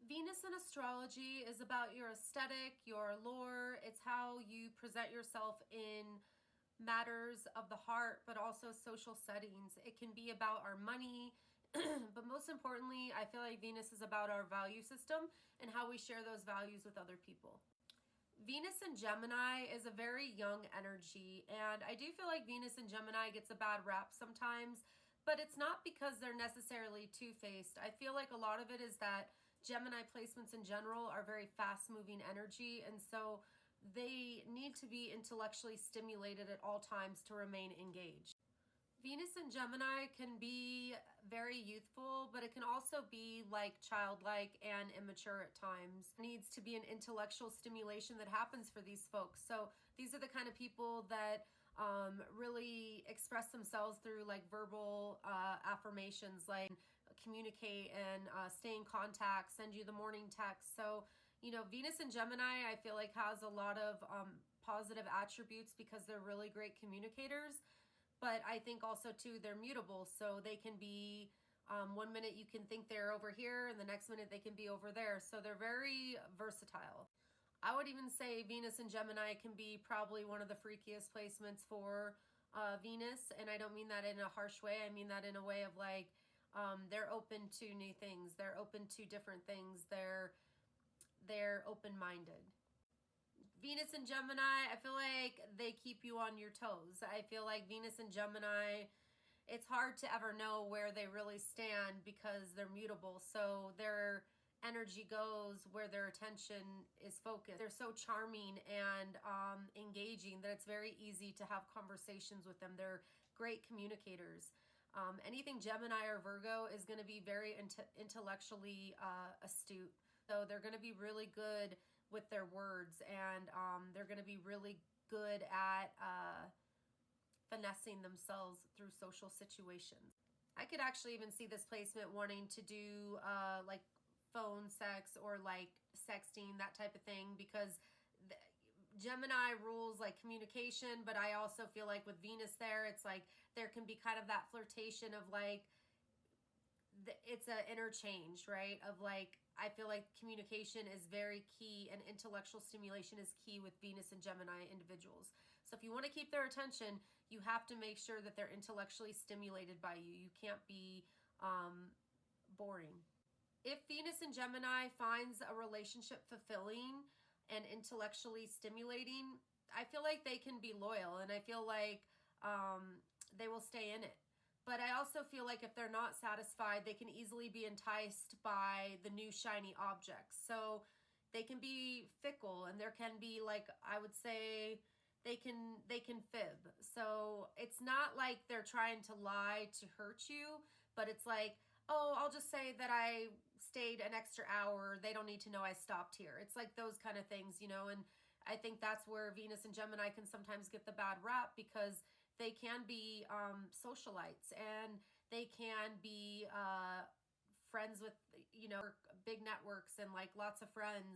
Venus in astrology is about your aesthetic, your allure. It's how you present yourself in matters of the heart, but also social settings. It can be about our money, but most importantly, I feel like Venus is about our value system and how we share those values with other people. Venus in Gemini is a very young energy, and I do feel like Venus in Gemini gets a bad rap sometimes, but it's not because they're necessarily two-faced. I feel like a lot of it is that Gemini placements in general are very fast-moving energy, and so they need to be intellectually stimulated at all times to remain engaged. Venus in Gemini can be very youthful, but it can also be like childlike and immature at times. It needs to be an intellectual stimulation that happens for these folks. So these are the kind of people that really express themselves through like verbal affirmations, like communicate and stay in contact, send you the morning text. So, you know, Venus in Gemini, I feel like has a lot of positive attributes because they're really great communicators. But I think also too, they're mutable. So they can be, one minute you can think they're over here and the next minute they can be over there. So they're very versatile. I would even say Venus and Gemini can be probably one of the freakiest placements for Venus. And I don't mean that in a harsh way. I mean that in a way of like, they're open to new things. They're open to different things. They're open-minded. Venus and Gemini, I feel like they keep you on your toes. I feel like Venus and Gemini, it's hard to ever know where they really stand because they're mutable. So their energy goes where their attention is focused. They're so charming and engaging that it's very easy to have conversations with them. They're great communicators. Anything Gemini or Virgo is going to be very intellectually astute. So they're going to be really good with their words, and they're going to be really good at finessing themselves through social situations. I could actually even see this placement wanting to do like phone sex or like sexting, that type of thing, because Gemini rules like communication, but I also feel like with Venus there, it's like there can be kind of that flirtation of like, it's an interchange, right? Of like, I feel like communication is very key and intellectual stimulation is key with Venus and Gemini individuals. So if you want to keep their attention, you have to make sure that they're intellectually stimulated by you. You can't be boring. If Venus and Gemini finds a relationship fulfilling and intellectually stimulating, I feel like they can be loyal, and I feel like they will stay in it. But I also feel like if they're not satisfied, they can easily be enticed by the new shiny objects. So they can be fickle, and there can be, like, I would say they can fib. So it's not like they're trying to lie to hurt you, but it's like, oh, I'll just say that I stayed an extra hour. They don't need to know I stopped here. It's like those kind of things, you know, and I think that's where Venus and Gemini can sometimes get the bad rap, because they can be socialites, and they can be friends with, you know, big networks and like lots of friends.